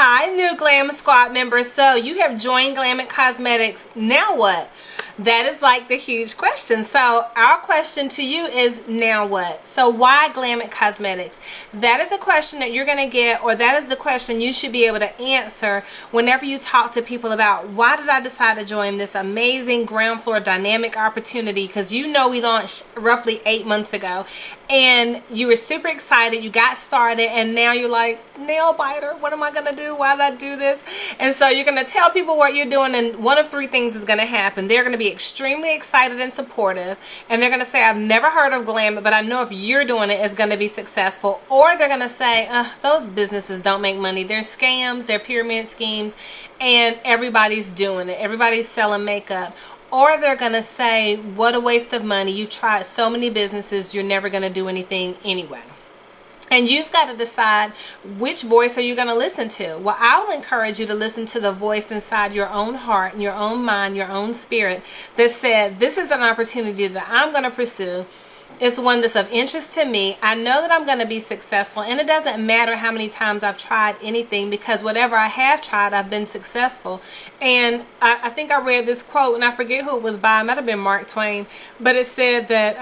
Hi, new Glam Squad members. So you have joined Glam Cosmetics. Now what? That is like the huge question. So our question to you is, now what? So why Glam Cosmetics? That is a question that you're going to get, or that is the question you should be able to answer whenever you talk to people about why did I decide to join this amazing ground floor dynamic opportunity, because you know we launched roughly 8 months ago and you were super excited, you got started, and now you're like, nail biter, what am I going to do? Why did I do this? And so you're going to tell people what you're doing, and one of three things is going to happen. They're going to be extremely excited and supportive, and they're going to say, I've never heard of Glam, but I know if you're doing it, it's going to be successful. Or they're going to say, those businesses don't make money. They're scams, they're pyramid schemes, and everybody's doing it. Everybody's selling makeup. Or they're going to say, what a waste of money. You've tried so many businesses, you're never going to do anything anyway. And you've got to decide, which voice are you going to listen to? Well, I will encourage you to listen to the voice inside your own heart and your own mind, your own spirit, that said, this is an opportunity that I'm going to pursue. It's one that's of interest to me. I know that I'm going to be successful, and it doesn't matter how many times I've tried anything, because whatever I have tried, I've been successful. And I think I read this quote, and I forget who it was by. It might have been Mark Twain, but it said that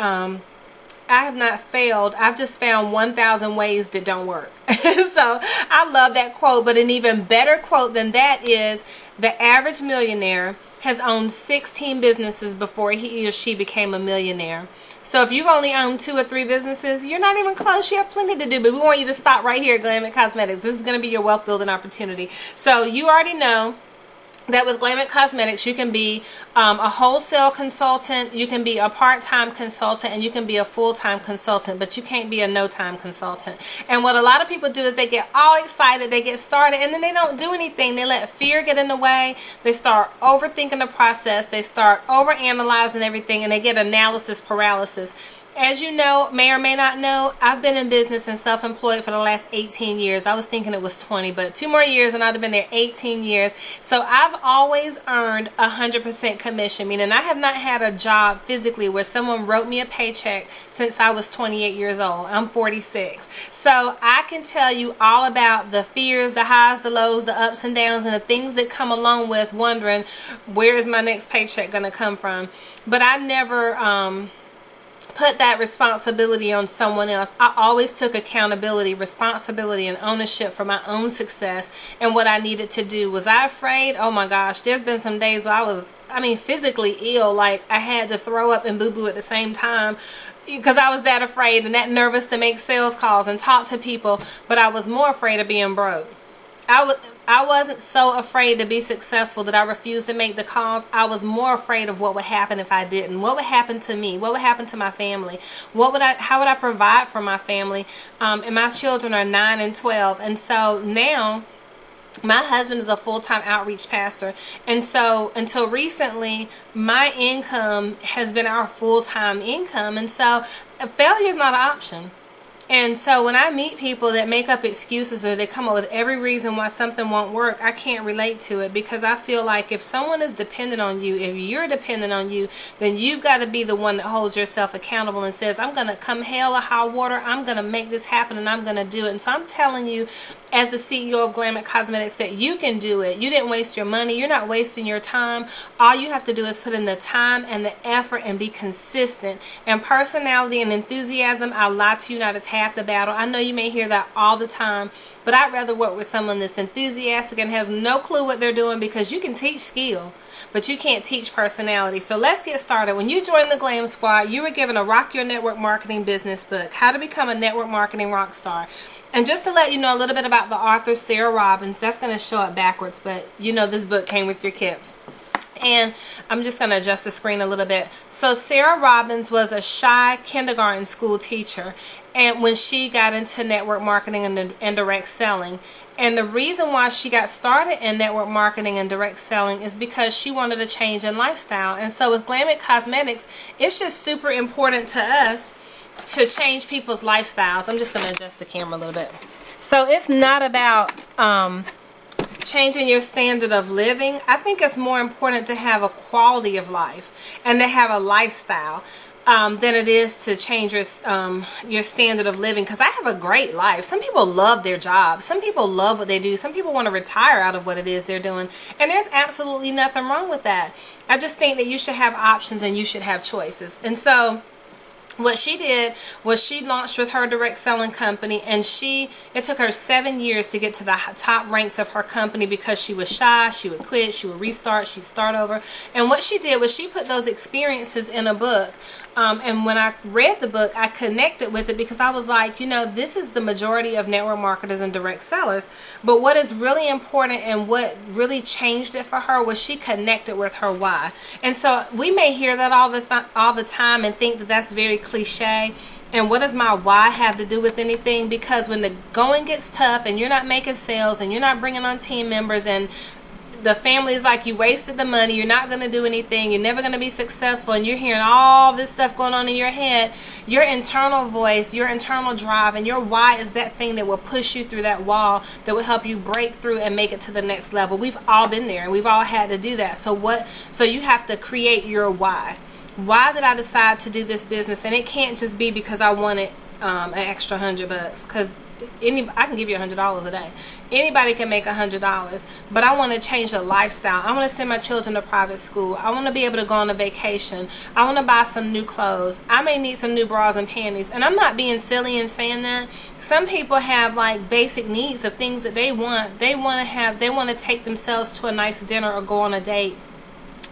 I have not failed. I've just found 1,000 ways that don't work. So I love that quote. But an even better quote than that is, the average millionaire has owned 16 businesses before he or she became a millionaire. So if you've only owned 2 or 3 businesses, you're not even close. You have plenty to do. But we want you to stop right here at Glam Cosmetics. This is going to be your wealth building opportunity. So you already know that with Glam Cosmetics, you can be a wholesale consultant, you can be a part-time consultant, and you can be a full-time consultant, but you can't be a no-time consultant. And what a lot of people do is they get all excited, they get started, and then they don't do anything. They let fear get in the way. They start overthinking the process. They start overanalyzing everything, and they get analysis paralysis. As you know, may or may not know, I've been in business and self-employed for the last 18 years. I was thinking it was 20, but 2 more years and I'd have been there 18 years. So I've always earned 100% commission, meaning I have not had a job physically where someone wrote me a paycheck since I was 28 years old. I'm 46. So I can tell you all about the fears, the highs, the lows, the ups and downs, and the things that come along with wondering, where is my next paycheck going to come from? But I never put that responsibility on someone else. I always took accountability, responsibility, and ownership for my own success and what I needed to do. Was I afraid? Oh my gosh, there's been some days where I was, physically ill, like I had to throw up and boo-boo at the same time, because I was that afraid and that nervous to make sales calls and talk to people. But I was more afraid of being broke. I wasn't so afraid to be successful that I refused to make the calls. I was more afraid of what would happen if I didn't. What would happen to me? What would happen to my family? How would I provide for my family? And my children are 9 and 12. And so now my husband is a full-time outreach pastor. And so until recently, my income has been our full-time income. And so failure is not an option. And so when I meet people that make up excuses, or they come up with every reason why something won't work, I can't relate to it, because I feel like if someone is dependent on you, if you're dependent on you, then you've got to be the one that holds yourself accountable and says, I'm going to come hell or high water, I'm going to make this happen, and I'm going to do it. And so I'm telling you, as the CEO of Glam Cosmetics, that you can do it. You didn't waste your money. You're not wasting your time. All you have to do is put in the time and the effort and be consistent. And personality and enthusiasm, I'll lie to you not, it's half the battle. I know you may hear that all the time, but I'd rather work with someone that's enthusiastic and has no clue what they're doing, because you can teach skill, but you can't teach personality. So let's get started. When you joined the Glam Squad, you were given a Rock Your Network Marketing Business book, How to Become a Network Marketing Rock Star. And just to let you know a little bit about the author, Sarah Robbins, that's going to show up backwards, but you know this book came with your kit. And I'm just going to adjust the screen a little bit. So Sarah Robbins was a shy kindergarten school teacher, and when she got into network marketing and direct selling. And the reason why she got started in network marketing and direct selling is because she wanted a change in lifestyle. And so with Glam Cosmetics, it's just super important to us to change people's lifestyles. I'm just going to adjust the camera a little bit. So it's not about changing your standard of living. I think it's more important to have a quality of life and to have a lifestyle. than it is to change your standard of living. Because I have a great life. Some people love their job. Some people love what they do. Some people want to retire out of what it is they're doing. And there's absolutely nothing wrong with that. I just think that you should have options and you should have choices. And so what she did was she launched with her direct selling company, and it took her 7 years to get to the top ranks of her company because she was shy. She would quit, she would restart, she'd start over. And what she did was she put those experiences in a book. And when I read the book, I connected with it because I was like, this is the majority of network marketers and direct sellers. But what is really important and what really changed it for her was she connected with her why. And so we may hear that all the time and think that that's very cliche. And what does my why have to do with anything? Because when the going gets tough and you're not making sales and you're not bringing on team members and the family is like, you wasted the money, you're not going to do anything, you're never going to be successful, and you're hearing all this stuff going on in your head, your internal voice, your internal drive, and your why is that thing that will push you through that wall, that will help you break through and make it to the next level. We've all been there and we've all had to do that. So you have to create your why. Why did I decide to do this business? And it can't just be because I wanted an extra $100, because I can give you $100 a day. Anybody can make $100, but I want to change the lifestyle. I want to send my children to private school. I want to be able to go on a vacation. I want to buy some new clothes. I may need some new bras and panties. And I'm not being silly in saying that. Some people have like basic needs of things that they want. They want to take themselves to a nice dinner or go on a date.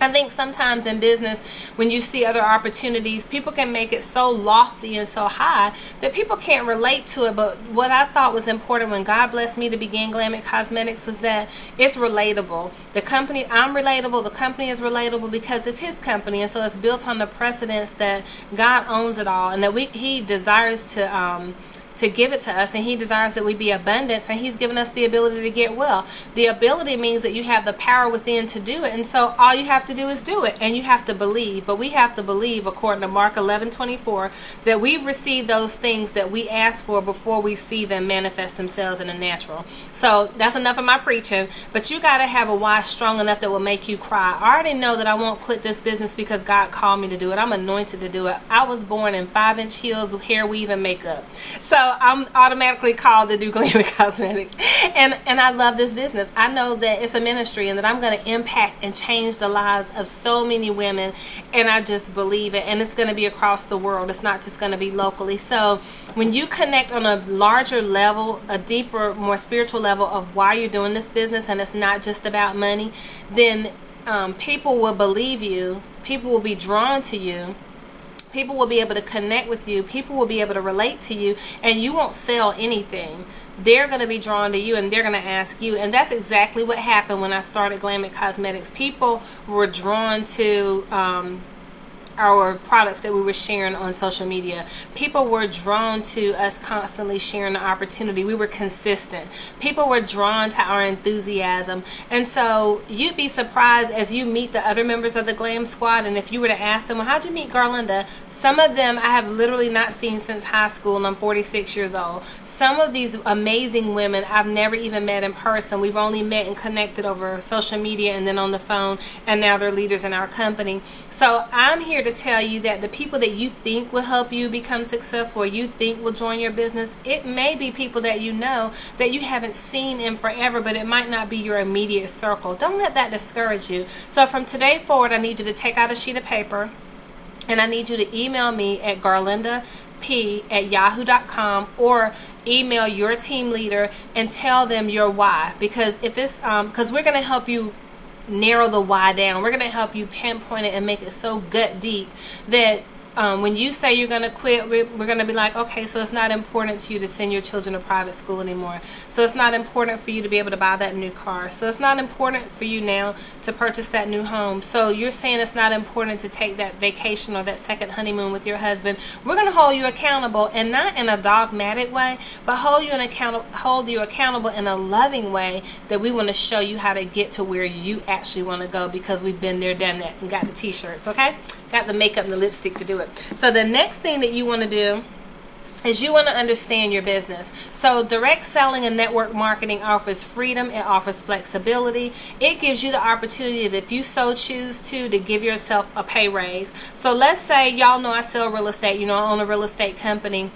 I think sometimes in business, when you see other opportunities, people can make it so lofty and so high that people can't relate to it. But what I thought was important when God blessed me to begin Glam Cosmetics was that it's relatable. The company, I'm relatable. The company is relatable because it's His company. And so it's built on the precedence that God owns it all, and that He desires to give it to us, and He desires that we be abundance, and He's given us the ability to get well. The ability means that you have the power within to do it, and so all you have to do is do it, and you have to believe. But we have to believe, according to Mark 11:24, that we've received those things that we ask for before we see them manifest themselves in the natural. So that's enough of my preaching, but you got to have a why strong enough that will make you cry. I already know that I won't quit this business because God called me to do it. I'm anointed to do it. I was born in 5-inch heels, hair weave, and makeup. So I'm automatically called to do Glam Cosmetics, and I love this business. I know that it's a ministry and that I'm going to impact and change the lives of so many women, and I just believe it, and it's going to be across the world. It's not just going to be locally. So when you connect on a larger level, a deeper, more spiritual level of why you're doing this business, and it's not just about money, then people will believe you, people will be drawn to you, people will be able to connect with you, people will be able to relate to you, and you won't sell anything. They're going to be drawn to you, and they're going to ask you. And that's exactly what happened when I started Glam Cosmetics. People were drawn to our products that we were sharing on social media. People were drawn to us constantly sharing the opportunity. We were consistent. People were drawn to our enthusiasm. And so you'd be surprised as you meet the other members of the Glam Squad, and if you were to ask them, well, how'd you meet Garlinda? Some of them I have literally not seen since high school, and I'm 46 years old. Some of these amazing women I've never even met in person. We've only met and connected over social media and then on the phone, and now they're leaders in our company. So I'm here to tell you that the people that you think will help you become successful, or you think will join your business, it may be people that you know that you haven't seen in forever, but it might not be your immediate circle. Don't let that discourage you. So from today forward, I need you to take out a sheet of paper, and I need you to email me at garlindap@yahoo.com, or email your team leader and tell them your why. Because if it's because we're going to help you narrow the why down. We're going to help you pinpoint it and make it so gut deep that when you say you're going to quit, we're going to be like, okay, so it's not important to you to send your children to private school anymore. So it's not important for you to be able to buy that new car. So it's not important for you now to purchase that new home. So you're saying it's not important to take that vacation or that second honeymoon with your husband. We're going to hold you accountable, and not in a dogmatic way, but hold you accountable in a loving way, that we want to show you how to get to where you actually want to go, because we've been there, done that, and got the t-shirts, okay? Got the makeup and the lipstick to do it. So the next thing that you want to do is you want to understand your business. So direct selling and network marketing offers freedom. It offers flexibility. It gives you the opportunity that if you so choose to give yourself a pay raise. So let's say, y'all know I sell real estate. You know, I own a real estate company.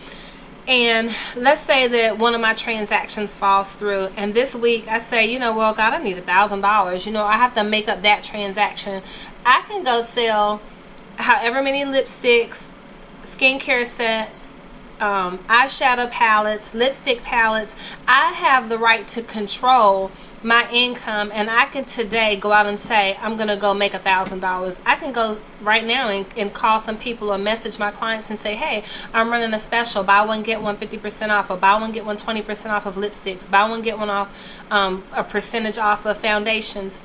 And let's say that one of my transactions falls through, and this week I say, you know, well, God, I need $1,000. You know, I have to make up that transaction. I can go sell however many lipsticks, skincare sets, eyeshadow palettes, lipstick palettes. I have the right to control my income, and I can today go out and say, I'm going to go make $1,000. I can go right now and call some people or message my clients and say, hey, I'm running a special, buy one get one 50% off, or buy one get one 20% off of lipsticks, buy one get one off, a percentage off of foundations,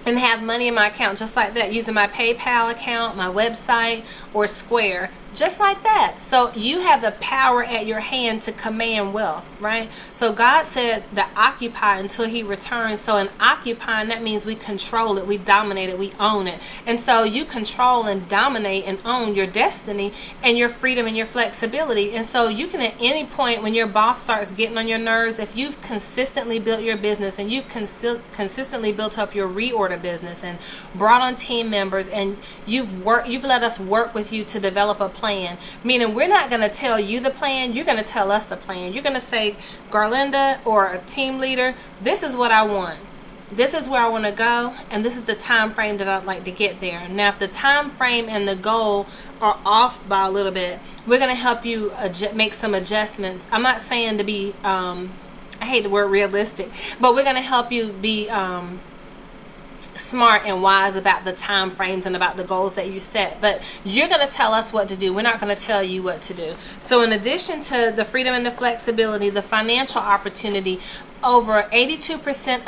and have money in my account just like that, using my PayPal account, my website, or Square, just like that. So you have the power at your hand to command wealth, right? So God said to occupy until he returns. So in occupying, that means we control it, we dominate it, we own it. And so you control and dominate and own your destiny and your freedom and your flexibility. And so you can, at any point when your boss starts getting on your nerves, if you've consistently built your business and you've consistently built up your reorder business and brought on team members, and you've let us work with you to develop a plan, meaning we're not going to tell you the plan, you're going to tell us the plan. You're going to say, Garlinda, or a team leader, this is what I want, this is where I want to go, and this is the time frame that I'd like to get there. Now if the time frame and the goal are off by a little bit, we're going to help you make some adjustments. I'm not saying to be I hate the word realistic, but we're going to help you be smart and wise about the time frames and about the goals that you set. But you're going to tell us what to do. We're not going to tell you what to do. So in addition to the freedom and the flexibility, the financial opportunity, over 82%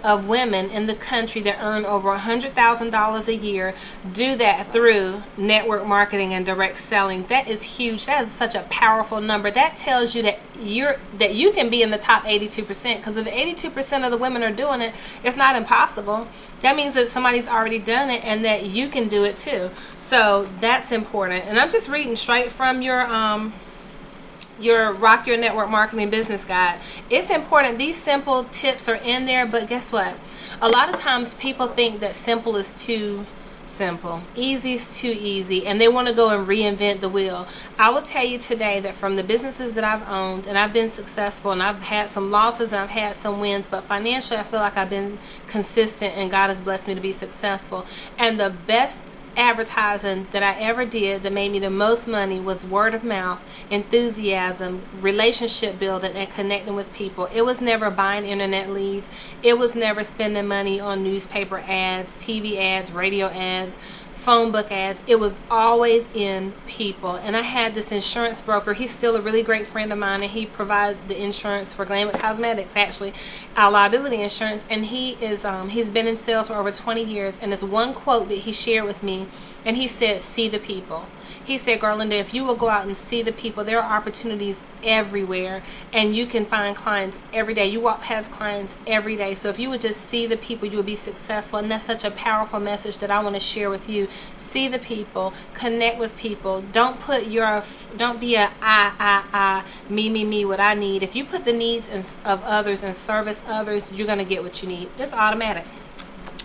of women in the country that earn over $100,000 a year do that through network marketing and direct selling. That is huge. That is such a powerful number. That tells you that you can be in the top 82%, because if 82% of the women are doing it, it's not impossible. That means that somebody's already done it and that you can do it too. So that's important. And I'm just reading straight from your Rock Your Network Marketing Business Guide. It's important. These simple tips are in there, but guess what? A lot of times people think that simple is too simple, easy is too easy, and they want to go and reinvent the wheel. I will tell you today that from the businesses that I've owned, and I've been successful, and I've had some losses and I've had some wins, but financially I feel like I've been consistent and God has blessed me to be successful. And the best advertising that I ever did that made me the most money was word of mouth, enthusiasm, relationship building, and connecting with people. It was never buying internet leads. It was never spending money on newspaper ads, TV ads, radio ads, phone book ads. It was always in people. And I had this insurance broker. He's still a really great friend of mine, and he provided the insurance for Glam Cosmetics, actually, our liability insurance. And he's been in sales for over 20 years. And there's one quote that he shared with me, and he said, "See the people." He said, Garlinda, if you will go out and see the people, there are opportunities everywhere, and you can find clients every day. You walk past clients every day. So if you would just see the people, you will be successful. And that's such a powerful message that I want to share with you. See the people, connect with people. Don't be a I, me, what I need. If you put the needs of others and service others, you're going to get what you need. It's automatic.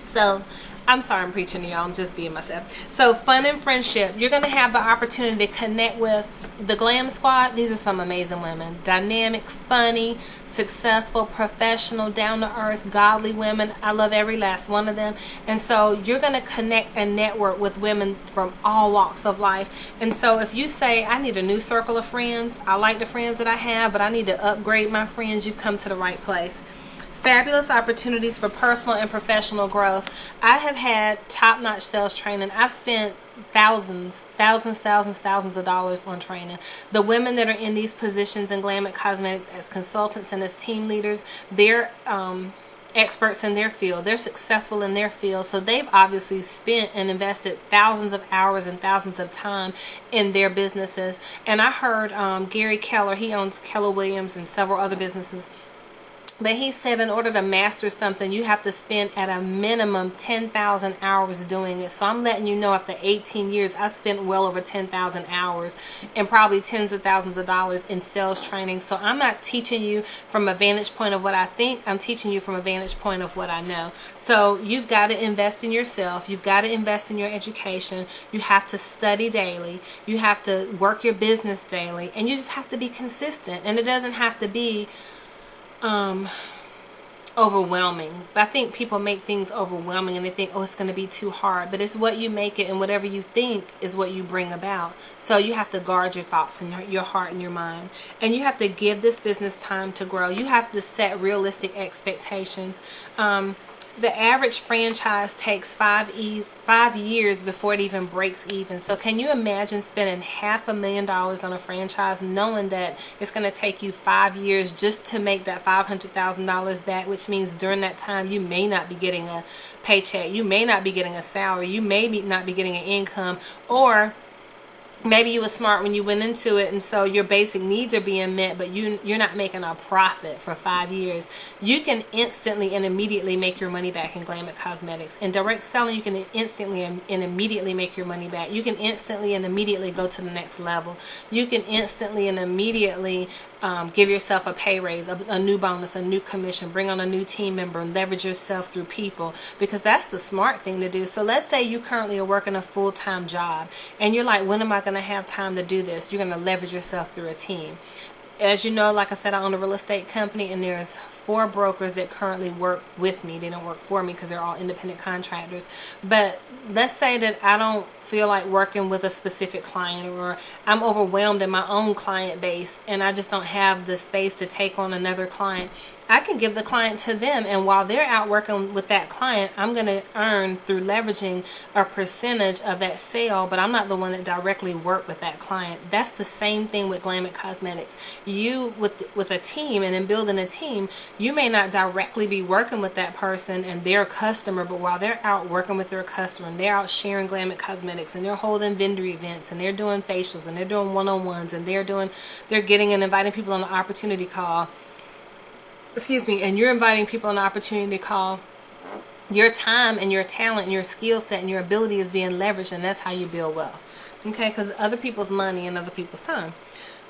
So I'm sorry I'm preaching to y'all. I'm just being myself. So fun and friendship. You're going to have the opportunity to connect with the Glam Squad. These are some amazing women. Dynamic, funny, successful, professional, down-to-earth, godly women. I love every last one of them. And so you're going to connect and network with women from all walks of life. And so if you say, I need a new circle of friends, I like the friends that I have, but I need to upgrade my friends, you've come to the right place. Fabulous opportunities for personal and professional growth. I have had top-notch sales training. I've spent thousands of dollars on training. The women that are in these positions in Glam Cosmetics as consultants and as team leaders, they're experts in their field. They're successful in their field. So they've obviously spent and invested thousands of hours and thousands of time in their businesses. And I heard Gary Keller, he owns Keller Williams and several other businesses, But he said in order to master something, you have to spend at a minimum 10,000 hours doing it. So I'm letting you know after 18 years, I spent well over 10,000 hours and probably tens of thousands of dollars in sales training. So I'm not teaching you from a vantage point of what I think. I'm teaching you from a vantage point of what I know. So you've got to invest in yourself. You've got to invest in your education. You have to study daily. You have to work your business daily. And you just have to be consistent. And it doesn't have to be overwhelming. But I think people make things overwhelming and they think, oh, it's going to be too hard. But it's what you make it, and whatever you think is what you bring about. So you have to guard your thoughts and your heart and your mind. And you have to give this business time to grow. You have to set realistic expectations. The average franchise takes 5 years before it even breaks even. So can you imagine spending $500,000 on a franchise knowing that it's going to take you 5 years just to make that $500,000 back, which means during that time you may not be getting a paycheck, you may not be getting a salary, you may not be getting an income, or maybe you were smart when you went into it and so your basic needs are being met, but you're not making a profit for 5 years. You can instantly and immediately make your money back in Glam Cosmetics. In direct selling, you can instantly and immediately make your money back. You can instantly and immediately go to the next level. You can instantly and immediately give yourself a pay raise, a new bonus, a new commission, bring on a new team member, and leverage yourself through people, because that's the smart thing to do. So let's say you currently are working a full-time job and you're like, when am I going to have time to do this? You're going to leverage yourself through a team. As you know, like I said, I own a real estate company, and there's 4 brokers that currently work with me. They don't work for me because they're all independent contractors. But let's say that I don't feel like working with a specific client, or I'm overwhelmed in my own client base and I just don't have the space to take on another client. I can give the client to them, and while they're out working with that client, I'm going to earn through leveraging a percentage of that sale, but I'm not the one that directly work with that client. That's the same thing with Glam Cosmetics. You with a team, and in building a team, you may not directly be working with that person and their customer, but while they're out working with their customer and they're out sharing Glam Cosmetics and they're holding vendor events and they're doing facials and they're doing one-on-ones and they're getting and inviting people on the opportunity call, and you're inviting people on the opportunity call, your time and your talent and your skill set and your ability is being leveraged, and that's how you build wealth. Okay, because other people's money and other people's time.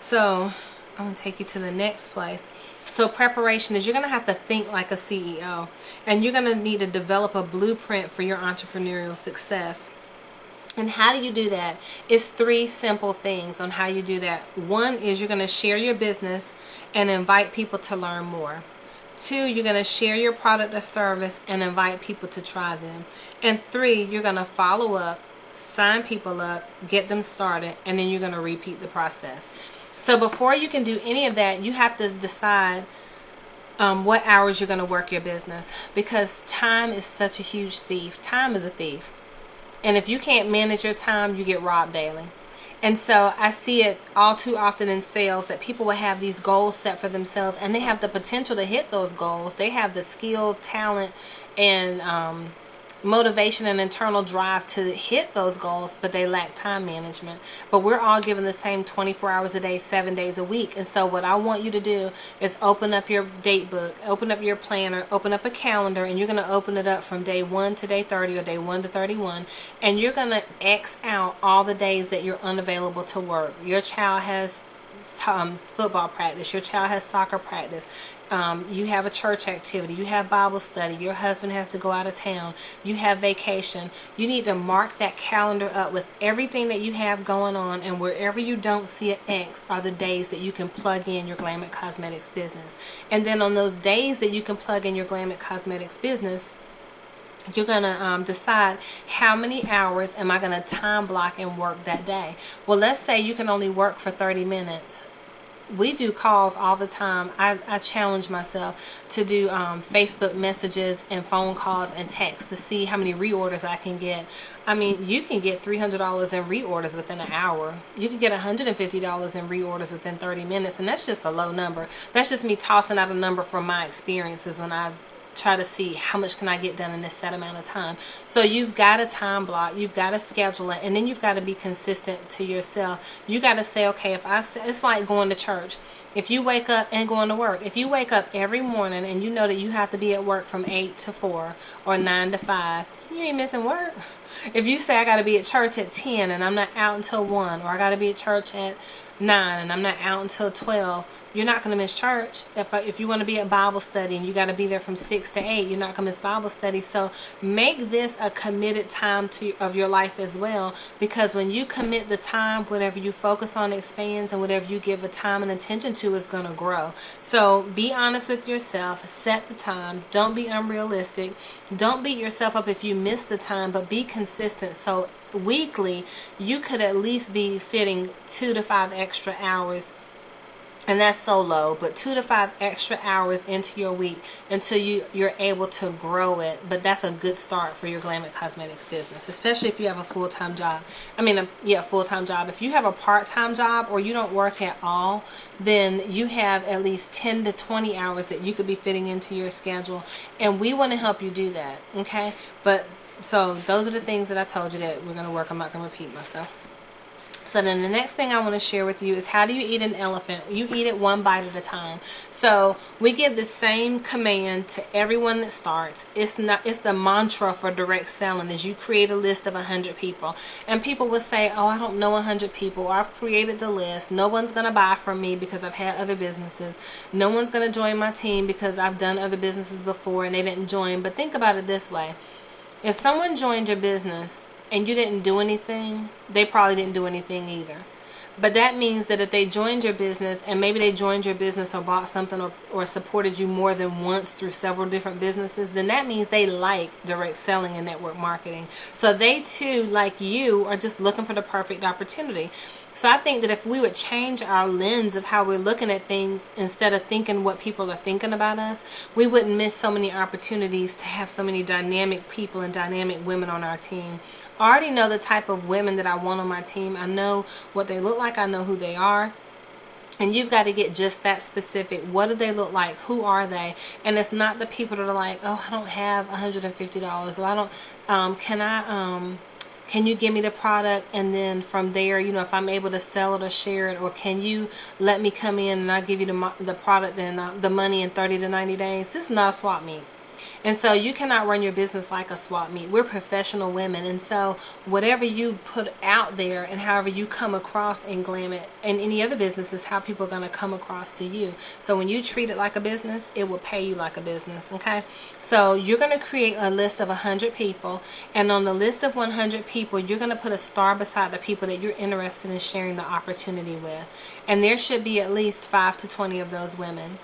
So I'm going to take you to the next place. So preparation is, you're going to have to think like a CEO, and you're going to need to develop a blueprint for your entrepreneurial success. And how do you do that? It's 3 simple things on how you do that. 1 is you're going to share your business and invite people to learn more. 2, you're going to share your product or service and invite people to try them. And 3, you're going to follow up, sign people up, get them started, and then you're going to repeat the process. So before you can do any of that, you have to decide what hours you're going to work your business, because time is such a huge thief. Time is a thief. And if you can't manage your time, you get robbed daily. And so I see it all too often in sales that people will have these goals set for themselves, and they have the potential to hit those goals. They have the skill, talent, and motivation and internal drive to hit those goals, but they lack time management. But we're all given the same 24 hours a day, 7 days a week. And so what I want you to do is open up your date book, open up your planner, open up a calendar, and you're going to open it up from day 1 to day 30 or day 1 to 31, and you're going to X out all the days that you're unavailable to work. Your child has football practice, your child has soccer practice, you have a church activity, you have Bible study, your husband has to go out of town, you have vacation. You need to mark that calendar up with everything that you have going on, and wherever you don't see an X are the days that you can plug in your Glam Cosmetics business. And then on those days that you can plug in your Glam Cosmetics business, you're going to decide how many hours am I going to time block and work that day. Well, let's say you can only work for 30 minutes. We do calls all the time. I challenge myself to do Facebook messages and phone calls and texts to see how many reorders I can get. I mean, you can get $300 in reorders within an hour. You can get $150 in reorders within 30 minutes, and that's just a low number. That's just me tossing out a number from my experiences when I try to see how much can I get done in this set amount of time. So you've got a time block, you've got to schedule it, and then you've got to be consistent to yourself. You got to say, okay, it's like going to church. If you wake up and going to work, if you wake up every morning and you know that you have to be at work from 8 to 4 or 9 to 5, you ain't missing work. If you say I got to be at church at 10 and I'm not out until 1, or I got to be at church at 9 and I'm not out until 12, you're not going to miss church. If you want to be at Bible study and you got to be there from 6 to 8, you're not going to miss Bible study. So make this a committed time of your life as well, because when you commit the time, whatever you focus on expands, and whatever you give a time and attention to is going to grow. So be honest with yourself, set the time, don't be unrealistic, don't beat yourself up if you miss the time, but be consistent. So weekly, you could at least be fitting 2 to 5 extra hours, and that's so low, but 2 to 5 extra hours into your week until you're able to grow it. But that's a good start for your Glam Cosmetics business, especially if you have a full-time job. Full-time job. If you have a part-time job or you don't work at all, then you have at least 10 to 20 hours that you could be fitting into your schedule, and we want to help you do that, okay? But so those are the things that I told you that we're going to work. I'm not going to repeat myself. So then the next thing I want to share with you is, how do you eat an elephant? You eat it one bite at a time. So we give the same command to everyone that starts. It's the mantra for direct selling is you create a list of 100 people. And people will say, oh, I don't know 100 people. Or I've created the list. No one's going to buy from me because I've had other businesses. No one's going to join my team because I've done other businesses before and they didn't join. But think about it this way. If someone joined your business and you didn't do anything, they probably didn't do anything either. But that means that if they joined your business, and maybe they joined your business or bought something or supported you more than once through several different businesses, then that means they like direct selling and network marketing. So they too, like you, are just looking for the perfect opportunity. So I think that if we would change our lens of how we're looking at things, instead of thinking what people are thinking about us, we wouldn't miss so many opportunities to have so many dynamic people and dynamic women on our team. I already know the type of women that I want on my team. I know what they look like. I know who they are. And you've got to get just that specific. What do they look like? Who are they? And it's not the people that are like, oh, I don't have $150. Or I don't, can you give me the product, and then from there, if I'm able to sell it or share it, or can you let me come in and I'll give you the product and the money in 30 to 90 days? This is not a swap meet. And so you cannot run your business like a swap meet. We're professional women, and so whatever you put out there and however you come across in Glam It and any other business is how people are going to come across to you. So when you treat it like a business, it will pay you like a business, okay? So you're going to create a list of 100 people, and on the list of 100 people, you're going to put a star beside the people that you're interested in sharing the opportunity with. And there should be at least 5 to 20 of those women.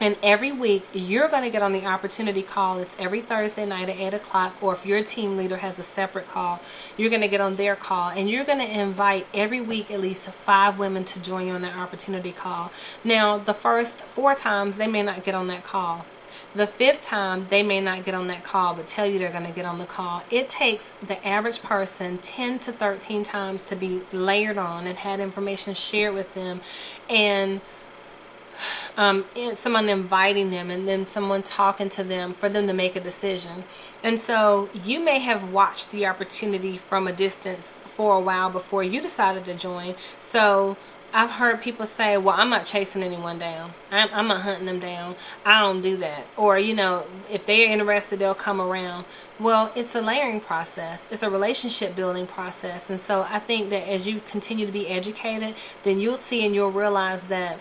And every week, you're going to get on the opportunity call. It's every Thursday night at 8 o'clock. Or if your team leader has a separate call, you're going to get on their call. And you're going to invite every week at least 5 women to join you on that opportunity call. Now, the first 4 times, they may not get on that call. The 5th time, they may not get on that call, but tell you they're going to get on the call. It takes the average person 10 to 13 times to be layered on and had information shared with them. And someone inviting them, and then someone talking to them for them to make a decision. And so you may have watched the opportunity from a distance for a while before you decided to join. So I've heard people say, well, I'm not chasing anyone down. I'm not hunting them down. I don't do that. Or, if they're interested, they'll come around. Well, it's a layering process. It's a relationship building process. And so I think that as you continue to be educated, then you'll see and you'll realize that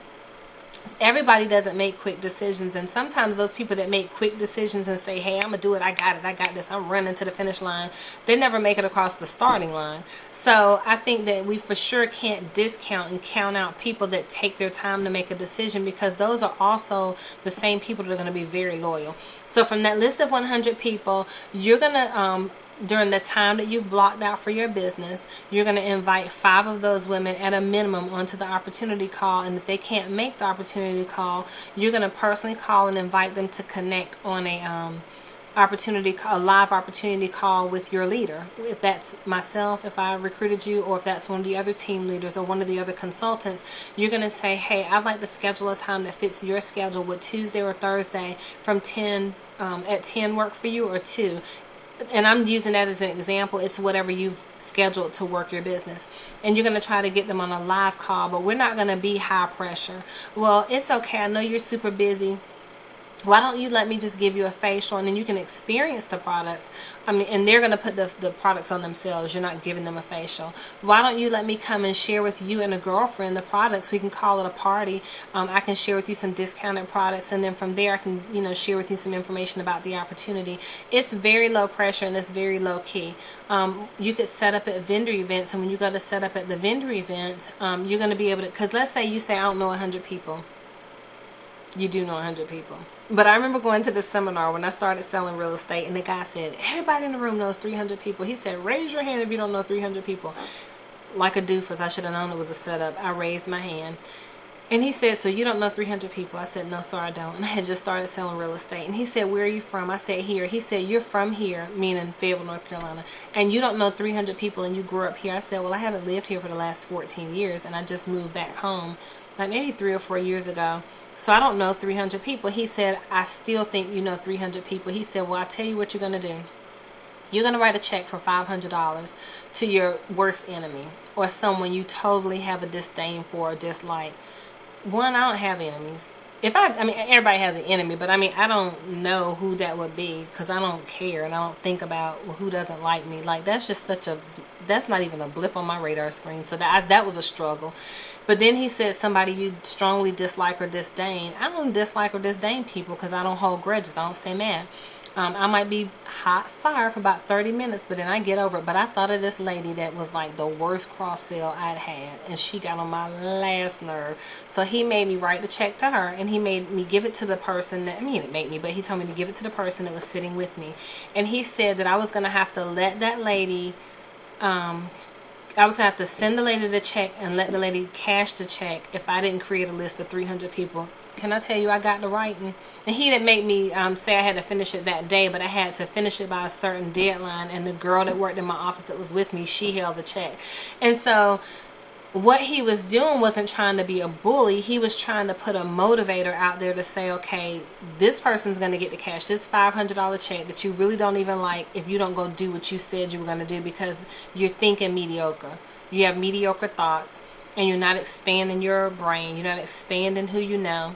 everybody doesn't make quick decisions, and sometimes those people that make quick decisions and say, hey, I'm gonna do it, I got this, I'm running to the finish line, they never make it across the starting line. So I think that we for sure can't discount and count out people that take their time to make a decision, because those are also the same people that are going to be very loyal. So from that list of 100 people, you're gonna during the time that you've blocked out for your business, you're going to invite 5 of those women at a minimum onto the opportunity call. And if they can't make the opportunity call, you're going to personally call and invite them to connect on a live opportunity call with your leader. If that's myself, if I recruited you, or if that's one of the other team leaders or one of the other consultants, you're going to say, hey, I'd like to schedule a time that fits your schedule. Would Tuesday or Thursday from 10 at 10 work for you, or 2? and I'm using that as an example, it's whatever you've scheduled to work your business. And you're going to try to get them on a live call, but we're not going to be high pressure. Well, it's okay. I know you're super busy. Why don't you let me just give you a facial, and then you can experience the products. I mean, and they're going to put the products on themselves. You're not giving them a facial. Why don't you let me come and share with you and a girlfriend the products? We can call it a party. I can share with you some discounted products, and then from there I can, share with you some information about the opportunity. It's very low pressure and it's very low key. You could set up at vendor events, and when you go to set up at the vendor events, you're going to be able to, because let's say you say, I don't know 100 people. You do know 100 people. But I remember going to the seminar when I started selling real estate, and the guy said, everybody in the room knows 300 people. He said, raise your hand if you don't know 300 people. Like a doofus, I should have known it was a setup. I raised my hand. And he said, so you don't know 300 people? I said, no, sir, I don't. And I had just started selling real estate. And he said, where are you from? I said, here. He said, you're from here, meaning Fayetteville, North Carolina, and you don't know 300 people and you grew up here. I said, well, I haven't lived here for the last 14 years, and I just moved back home like maybe 3 or 4 years ago. So I don't know 300 people. He said, I still think you know 300 people. He said, well, I'll tell you what you're going to do. You're going to write a check for $500 to your worst enemy, or someone you totally have a disdain for or dislike. One, I don't have enemies. I mean, everybody has an enemy, but I mean, I don't know who that would be, because I don't care, and I don't think about, well, who doesn't like me. Like, that's just that's not even a blip on my radar screen. So that was a struggle. But then he said, somebody you strongly dislike or disdain. I don't dislike or disdain people because I don't hold grudges. I don't stay mad. I might be hot fire for about 30 minutes, but then I get over it. But I thought of this lady that was like the worst cross sale I'd had, and she got on my last nerve. So he made me write the check to her, and he made me give it to the person that, he told me to give it to the person that was sitting with me. And he said that I was going to have to let that lady, I was going to have to send the lady the check and let the lady cash the check if I didn't create a list of 300 people. Can I tell you, I got to writing. And he didn't make me say I had to finish it that day, but I had to finish it by a certain deadline. And the girl that worked in my office that was with me, she held the check. And so what he was doing wasn't trying to be a bully. He was trying to put a motivator out there to say, okay, this person's going to get the cash, this $500 check that you really don't even like, if you don't go do what you said you were going to do, because you're thinking mediocre. You have mediocre thoughts, and you're not expanding your brain. You're not expanding who you know.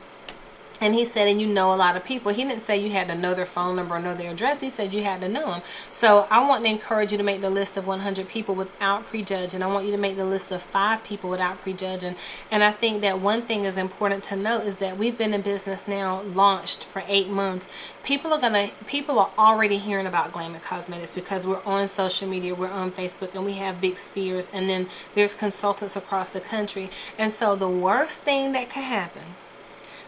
And he said, and you know a lot of people. He didn't say you had to know their phone number or know their address. He said you had to know them. So I want to encourage you to make the list of 100 people without prejudging. I want you to make the list of 5 people without prejudging. And I think that one thing is important to note is that we've been in business now, launched for 8 months. People are already hearing about Glam Cosmetics because we're on social media, we're on Facebook, and we have big spheres. And then there's consultants across the country. And so the worst thing that could happen,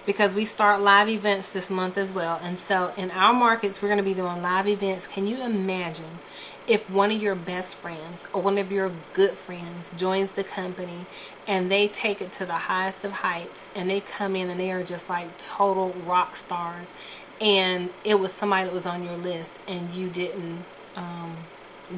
because we start live events this month as well, and so in our markets we're going to be doing live events. Can you imagine if one of your best friends or one of your good friends joins the company and they take it to the highest of heights, and they come in and they are just like total rock stars, and it was somebody that was on your list and you didn't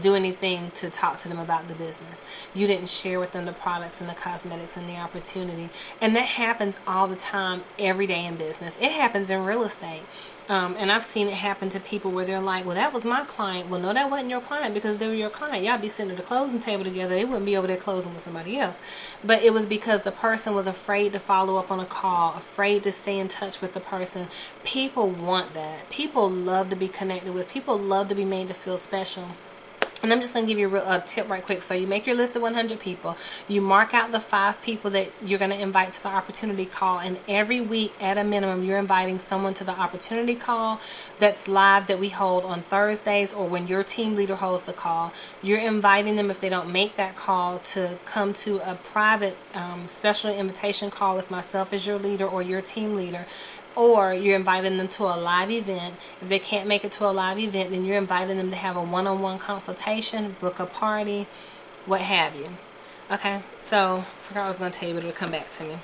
do anything to talk to them about the business. You didn't share with them the products and the cosmetics and the opportunity. And that happens all the time, every day in business. It happens in real estate. And I've seen it happen to people where they're like, well, that was my client. Well, no, that wasn't your client, because if they were your client, y'all be sitting at the closing table together. They wouldn't be over there closing with somebody else. But it was because the person was afraid to follow up on a call, afraid to stay in touch with the person. People want that. People love to be connected with. People love to be made to feel special. And I'm just going to give you a tip right quick. So you make your list of 100 people. You mark out the 5 people that you're going to invite to the opportunity call. And every week, at a minimum, you're inviting someone to the opportunity call that's live, that we hold on Thursdays, or when your team leader holds the call. You're inviting them, if they don't make that call, to come to a private special invitation call with myself as your leader or your team leader. Or you're inviting them to a live event. If they can't make it to a live event, then you're inviting them to have a one-on-one consultation, book a party, what have you. Okay, so I forgot what I was going to tell you, but it'll come back to me.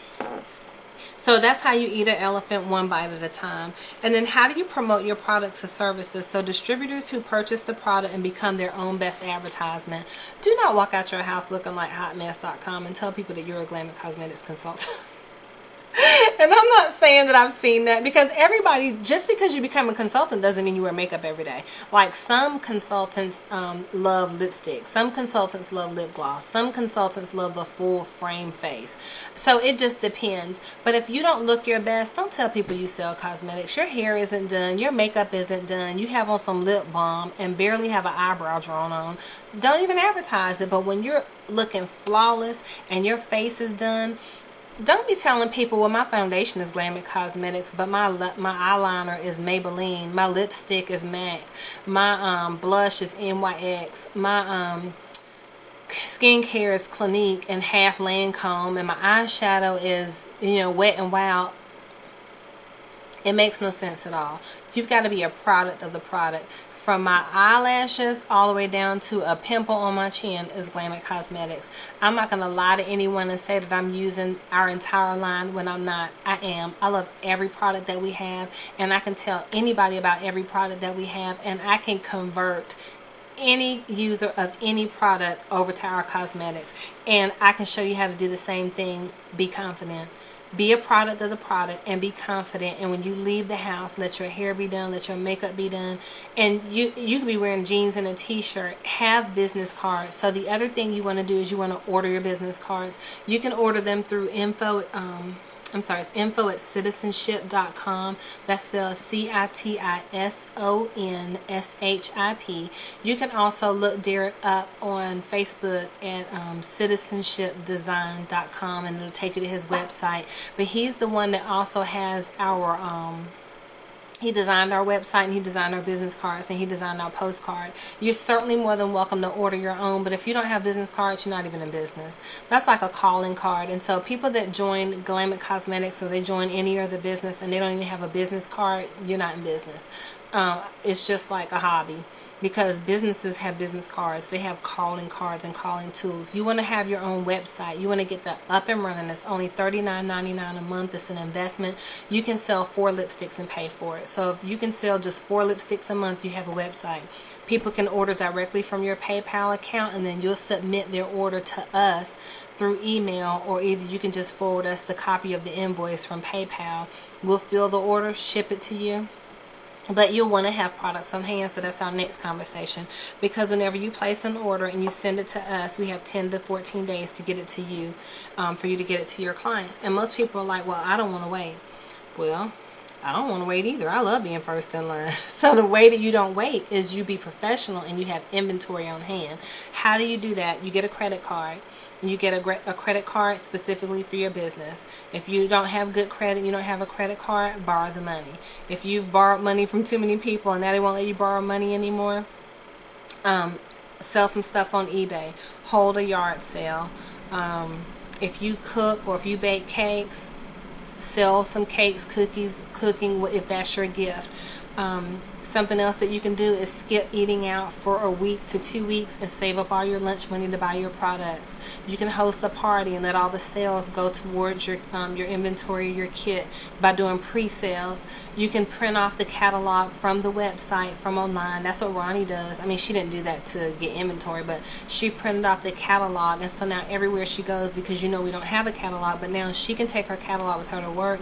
So that's how you eat an elephant one bite at a time. And then how do you promote your products and services? So distributors who purchase the product and become their own best advertisement. Do not walk out your house looking like hotmess.com and tell people that you're a Glam Cosmetics consultant. And I'm not saying that I've seen that, because everybody, just because you become a consultant doesn't mean you wear makeup every day. Like some consultants love lipstick. Some consultants love lip gloss. Some consultants love the full frame face. So it just depends. But if you don't look your best, don't tell people you sell cosmetics. Your hair isn't done. Your makeup isn't done. You have on some lip balm and barely have an eyebrow drawn on. Don't even advertise it. But when you're looking flawless and your face is done, don't be telling people, well, my foundation is Glam Cosmetics, but my eyeliner is Maybelline, my lipstick is MAC, my blush is NYX, my skincare is Clinique and half Lancome, and my eyeshadow is, Wet n Wild. It makes no sense at all. You've got to be a product of the product. From my eyelashes all the way down to a pimple on my chin is Glam Cosmetics. I'm not going to lie to anyone and say that I'm using our entire line when I'm not. I am. I love every product that we have, and I can tell anybody about every product that we have, and I can convert any user of any product over to our cosmetics. And I can show you how to do the same thing. Be confident. Be a product of the product and be confident. And when you leave the house, let your hair be done, let your makeup be done. And you could be wearing jeans and a t-shirt. Have business cards. So the other thing you want to do is you want to order your business cards. You can order them through it's info@citizenship.com. That's spelled CITISONSHIP. You can also look Derek up on Facebook at citizenshipdesign.com, and it'll take you to his website. But he's the one that also has our he designed our website, and he designed our business cards, and he designed our postcard. You're certainly more than welcome to order your own, but if you don't have business cards, you're not even in business. That's like a calling card. And so people that join Glam Cosmetics, or they join any other business and they don't even have a business card, you're not in business. It's just like a hobby. Because businesses have business cards, they have calling cards and calling tools. You want to have your own website. You want to get that up and running. It's only $39.99 a month. It's an investment. You can sell 4 lipsticks and pay for it. So if you can sell just 4 lipsticks a month, you have a website. People can order directly from your PayPal account, and then you'll submit their order to us through email, or either you can just forward us the copy of the invoice from PayPal. We'll fill the order, ship it to you. But you'll want to have products on hand, so that's our next conversation. Because whenever you place an order and you send it to us, we have 10 to 14 days to get it to you, for you to get it to your clients. And most people are like, well, I don't want to wait. Well, I don't want to wait either. I love being first in line. So the way that you don't wait is you be professional and you have inventory on hand. How do you do that? You get a credit card. You get a credit card specifically for your business. If you don't have good credit, you don't have a credit card, borrow the money. If you've borrowed money from too many people and now they won't let you borrow money anymore, sell some stuff on eBay. Hold a yard sale. If you cook or if you bake cakes, sell some cakes, cooking if that's your gift. Something else that you can do is skip eating out for a week to 2 weeks and save up all your lunch money to buy your products. You can host a party and let all the sales go towards your inventory, your kit, by doing pre-sales. You can print off the catalog from the website, from online. That's what Ronnie does. I mean, she didn't do that to get inventory, but she printed off the catalog, and so now everywhere she goes, because we don't have a catalog, but now she can take her catalog with her to work.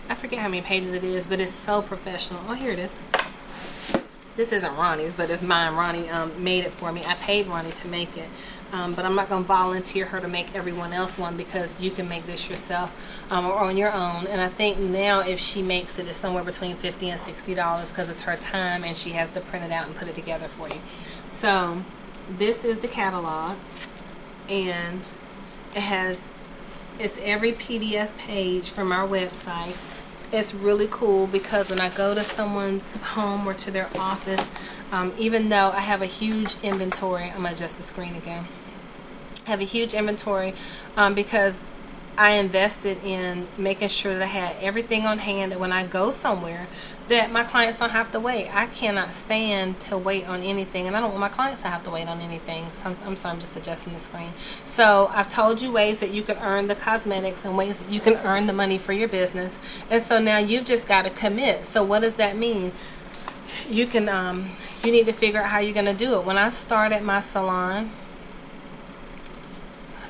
I forget how many pages it is, but it's so professional. Oh, here it is. This isn't Ronnie's, but it's mine. Ronnie made it for me. I paid Ronnie to make it. But I'm not going to volunteer her to make everyone else one, because you can make this yourself or on your own. And I think now if she makes it, it's somewhere between $50 and $60, because it's her time and she has to print it out and put it together for you. So this is the catalog, and it's every PDF page from our website. It's really cool because when I go to someone's home or to their office, even though I have a huge inventory, I'm going to adjust the screen again. I have a huge inventory because I invested in making sure that I had everything on hand, that when I go somewhere, that my clients don't have to wait. I cannot stand to wait on anything, and I don't want my clients to have to wait on anything. So I'm sorry, I'm just adjusting the screen. So I've told you ways that you can earn the cosmetics and ways that you can earn the money for your business. And so now you've just got to commit. So what does that mean? You need to figure out how you're going to do it. When I started my salon,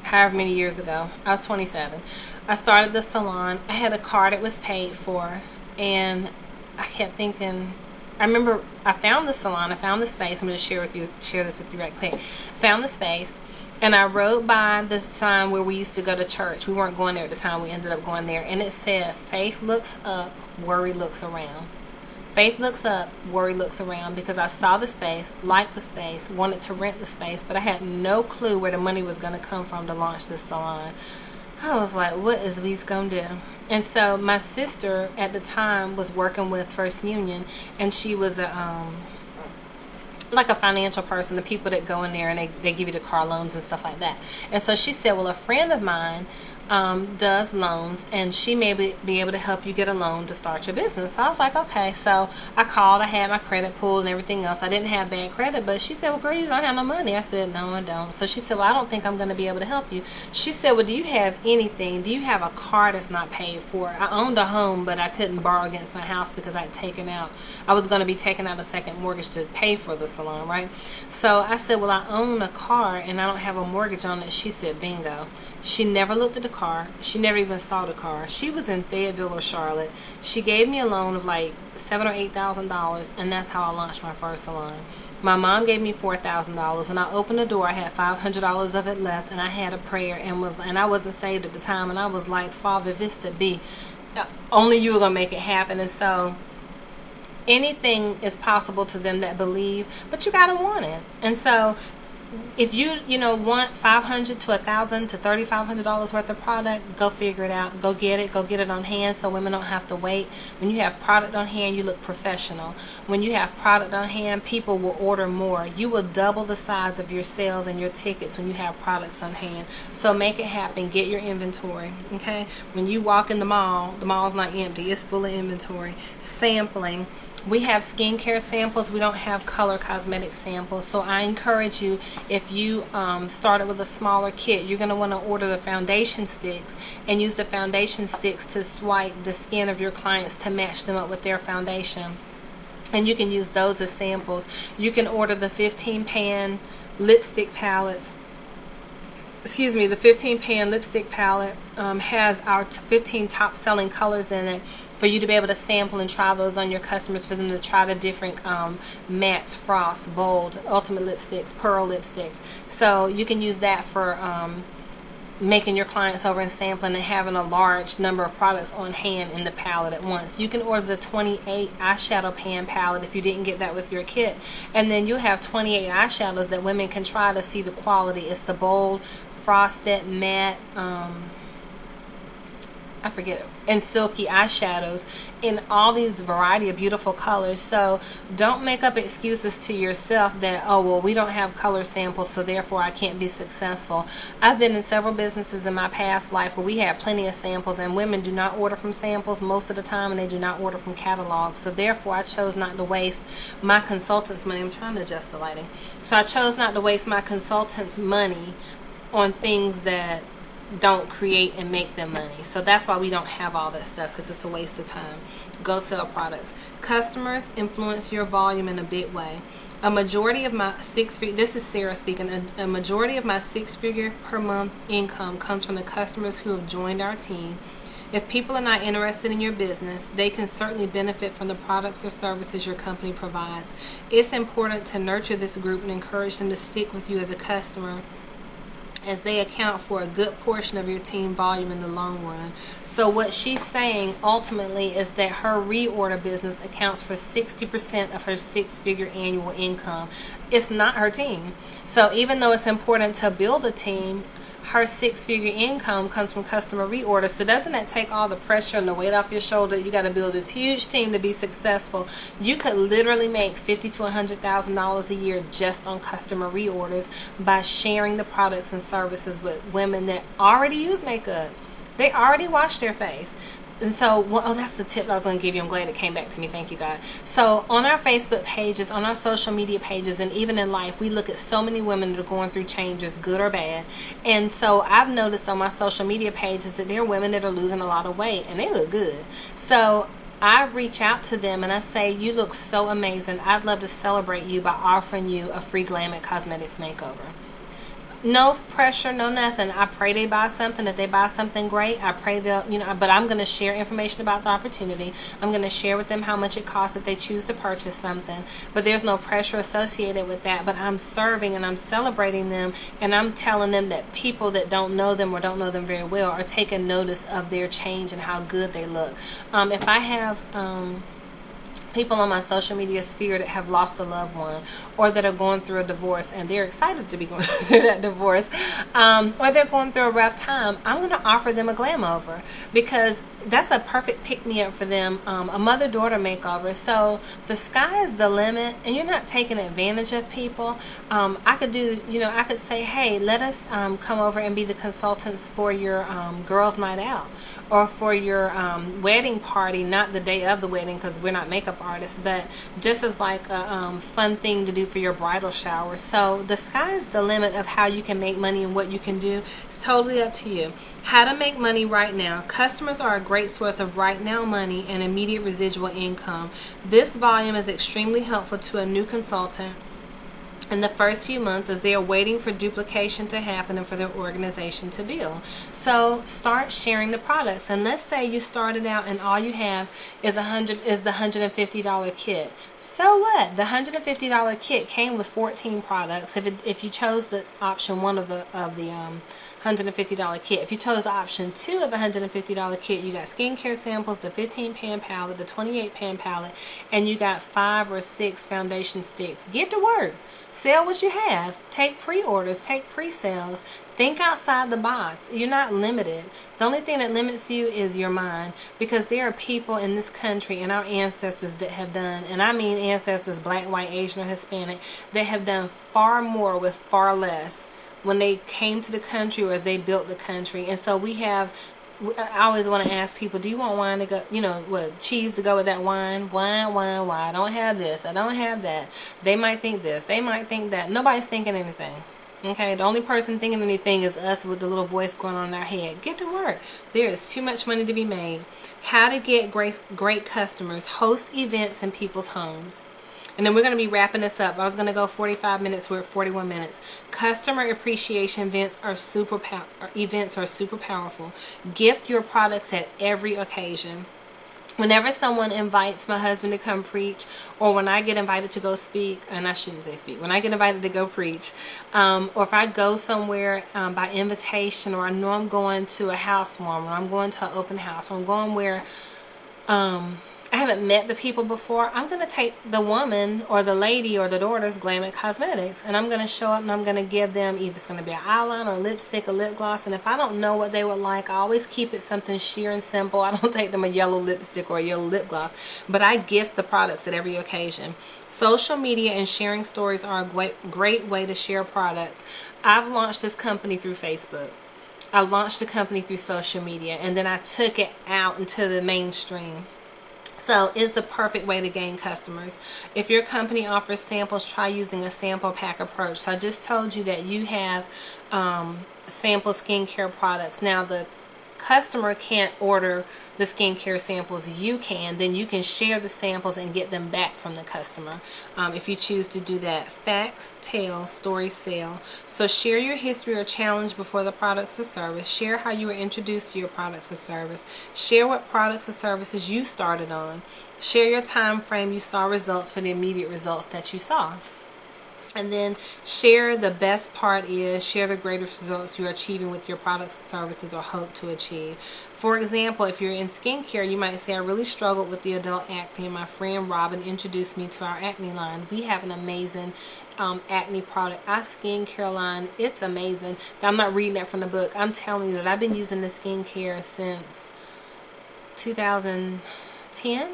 however many years ago, I was 27. I started the salon. I had a car that was paid for, and I kept thinking, I remember I found the salon, I found the space. I'm going to share this with you right quick. Found the space, and I rode by this sign where we used to go to church. We weren't going there at the time. We ended up going there, and it said, "Faith looks up, worry looks around." Faith looks up, worry looks around, because I saw the space, liked the space, wanted to rent the space, but I had no clue where the money was going to come from to launch this salon. I was like, what is we going to do? And so my sister at the time was working with First Union, and she was like a financial person, the people that go in there and they give you the car loans and stuff like that. And so she said, well, a friend of mine does loans, and she may be able to help you get a loan to start your business. So I was like, okay. So I called. I had my credit pulled and everything else. I didn't have bad credit, but she said, well, girl, you don't have no money. I said, no, I don't. So she said, well, I don't think I'm going to be able to help you. She said, well, do you have anything? Do you have a car that's not paid for? I owned a home, but I couldn't borrow against my house because I was going to be taking out a second mortgage to pay for the salon, right? So I said, well, I own a car and I don't have a mortgage on it. She said, bingo. She never looked at the car. She never even saw the car. She was in Fayetteville or Charlotte. She gave me a loan of like $7,000 or $8,000, and that's how I launched my first salon. My mom gave me $4,000. When I opened the door, I had $500 of it left, and I had a prayer and I wasn't saved at the time, and I was like, Father, if it's to be, only you are gonna make it happen. And so anything is possible to them that believe, but you gotta want it. And so if you want $500 to $1,000 to $3,500 worth of product, go figure it out. Go get it on hand so women don't have to wait. When you have product on hand, you look professional. When you have product on hand, people will order more. You will double the size of your sales and your tickets when you have products on hand. So make it happen. Get your inventory, okay? When you walk in the mall's not empty. It's full of inventory. Sampling. We have skincare samples. We don't have color cosmetic samples. So I encourage you, if you started with a smaller kit, you're going to want to order the foundation sticks and use the foundation sticks to swipe the skin of your clients to match them up with their foundation. And you can use those as samples. You can order the 15-pan lipstick palettes. Excuse me, the 15-pan lipstick palette has our 15 top selling colors in it, for you to be able to sample and try those on your customers, for them to try the different mattes, frost, bold, ultimate lipsticks, pearl lipsticks. So you can use that for making your clients over and sampling and having a large number of products on hand in the palette at once. You can order the 28 eyeshadow pan palette if you didn't get that with your kit, and then you'll have 28 eyeshadows that women can try to see the quality. It's the bold, frosted, matte, I forget, and silky eyeshadows in all these variety of beautiful colors. So don't make up excuses to yourself that, oh, well, we don't have color samples, so therefore I can't be successful. I've been in several businesses in my past life where we had plenty of samples, and women do not order from samples most of the time, and they do not order from catalogs. So therefore I chose not to waste my consultants' money. I'm trying to adjust the lighting. So I chose not to waste my consultants' money on things that don't create and make them money. So that's why we don't have all that stuff, because it's a waste of time. Go sell products. Customers influence your volume in a big way. A majority of my this is Sarah speaking, a majority of my 6-figure per month income comes from the customers who have joined our team. If people are not interested in your business, they can certainly benefit from the products or services your company provides. It's important to nurture this group and encourage them to stick with you as a customer, as they account for a good portion of your team volume in the long run. So what she's saying ultimately is that her reorder business accounts for 60% of her 6-figure annual income. It's not her team. So even though it's important to build a team, her 6-figure income comes from customer reorders. So doesn't that take all the pressure and the weight off your shoulder? You got to build this huge team to be successful. You could literally make $50,000 to $100,000 a year just on customer reorders by sharing the products and services with women that already use makeup. They already wash their face. And so, oh, that's the tip I was going to give you. I'm glad it came back to me. Thank you, God. So on our Facebook pages, on our social media pages, and even in life, we look at so many women that are going through changes, good or bad. And so I've noticed on my social media pages that there are women that are losing a lot of weight, and they look good. So I reach out to them and I say, you look so amazing. I'd love to celebrate you by offering you a free Glam Cosmetics makeover. No pressure, no nothing. I pray they buy something. If they buy something great, I pray they'll, but I'm going to share information about the opportunity. I'm going to share with them how much it costs if they choose to purchase something. But there's no pressure associated with that. But I'm serving and I'm celebrating them, and I'm telling them that people that don't know them or don't know them very well are taking notice of their change and how good they look. If I have people on my social media sphere that have lost a loved one, or that are going through a divorce and they're excited to be going through that divorce, or they're going through a rough time, I'm going to offer them a glam over, because that's a perfect pick-me-up for them, a mother-daughter makeover. So the sky is the limit, and you're not taking advantage of people. I could do, I could say, hey, let us come over and be the consultants for your girls' night out, or for your wedding party, not the day of the wedding because we're not makeup artists, but just as like a fun thing to do for your bridal shower. So the sky is the limit of how you can make money and what you can do. It's totally up to you. How to make money right now. Customers are a great source of right now money and immediate residual income. This volume is extremely helpful to a new consultant in the first few months as they are waiting for duplication to happen and for their organization to build. So start sharing the products. And let's say you started out and all you have is the $150 kit. So what? The $150 kit came with 14 products. If you chose the option 1 of the $150 kit. If you chose option 2 of the $150 kit, you got skincare samples, the 15-pan palette, the 28-pan palette, and you got 5 or 6 foundation sticks. Get to work. Sell what you have. Take pre-orders. Take pre-sales. Think outside the box. You're not limited. The only thing that limits you is your mind, because there are people in this country and our ancestors that have done, and I mean ancestors, black, white, Asian, or Hispanic, that have done far more with far less when they came to the country or as they built the country. And so I always want to ask people, do you want wine to go, cheese to go with that wine? Wine. I don't have this. I don't have that. They might think this. They might think that. Nobody's thinking anything. Okay, the only person thinking anything is us with the little voice going on in our head. Get to work. There is too much money to be made. How to get great customers. Host events in people's homes. And then we're going to be wrapping this up. I was going to go 45 minutes. We're at 41 minutes. Customer appreciation events are super powerful. Gift your products at every occasion. Whenever someone invites my husband to come preach, or when I get invited to go speak, and I shouldn't say speak, when I get invited to go preach, or if I go somewhere by invitation, or I know I'm going to a housewarming, or I'm going to an open house, or I'm going where I haven't met the people before, I'm going to take the woman or the lady or the daughter's Glam Cosmetics, and I'm going to show up and I'm going to give them either it's going to be an eyeliner, or lipstick, or lip gloss. And if I don't know what they would like, I always keep it something sheer and simple. I don't take them a yellow lipstick or a yellow lip gloss, but I gift the products at every occasion. Social media and sharing stories are a great way to share products. I've launched this company through Facebook. I launched the company through social media, and then I took it out into the mainstream. So it's the perfect way to gain customers. If your company offers samples, try using a sample pack approach. So I just told you that you have sample skincare products. Now the customer can't order the skincare samples, you can. Then you can share the samples and get them back from the customer if you choose to do that. Facts tell, stories sell. So share your history or challenge before the products or service. Share how you were introduced to your products or service. Share what products or services you started on. Share your time frame you saw results for the immediate results that you saw. And then share the best part is, share the greatest results you're achieving with your products, services, or hope to achieve. For example, if you're in skincare, you might say, I really struggled with the adult acne, and my friend Robin introduced me to our acne line. We have an amazing acne product. Our skincare line, it's amazing. I'm not reading that from the book. I'm telling you that I've been using the skincare since 2010.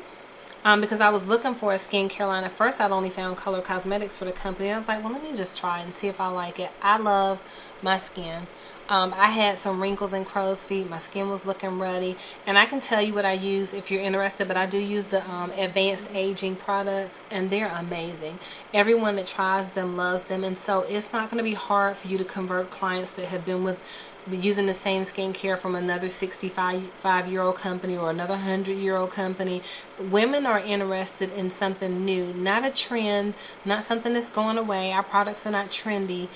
Because I was looking for a skincare line. At first, I'd only found color cosmetics for the company. I was like, well, let me just try it and see if I like it. I love my skin. I had some wrinkles and crow's feet. My skin was looking ruddy. And I can tell you what I use if you're interested, but I do use the advanced aging products, and they're amazing. Everyone that tries them loves them, and so it's not going to be hard for you to convert clients that have been with using the same skincare from another 65-year-old company or another 100-year-old company. Women are interested in something new, not a trend, not something that's going away. Our products are not trendy.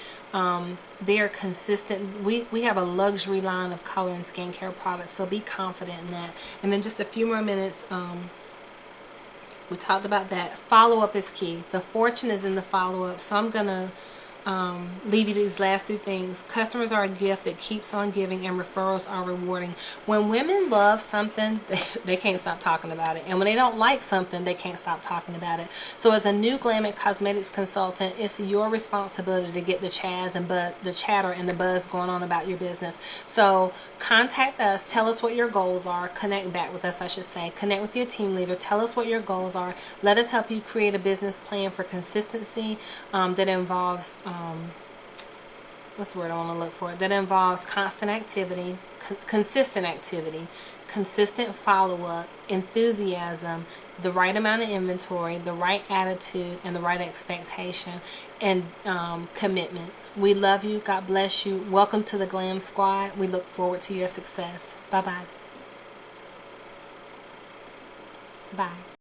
They are consistent. We have a luxury line of color and skincare products, so be confident in that. And in just a few more minutes, we talked about that. Follow-up is key. The fortune is in the follow-up. So I'm going to leave you these last two things. Customers are a gift that keeps on giving, and referrals are rewarding. When women love something, they can't stop talking about it. And when they don't like something, they can't stop talking about it. So as a new Glam Cosmetics consultant, it's your responsibility to get the chatter and the buzz going on about your business. So contact us. Tell us what your goals are. Connect back with us, I should say. Connect with your team leader. Tell us what your goals are. Let us help you create a business plan for consistency that involves what's the word I want to look for? That involves constant activity, consistent activity, consistent follow-up, enthusiasm, the right amount of inventory, the right attitude, and the right expectation, and commitment. We love you. God bless you. Welcome to the Glam Squad. We look forward to your success. Bye-bye. Bye.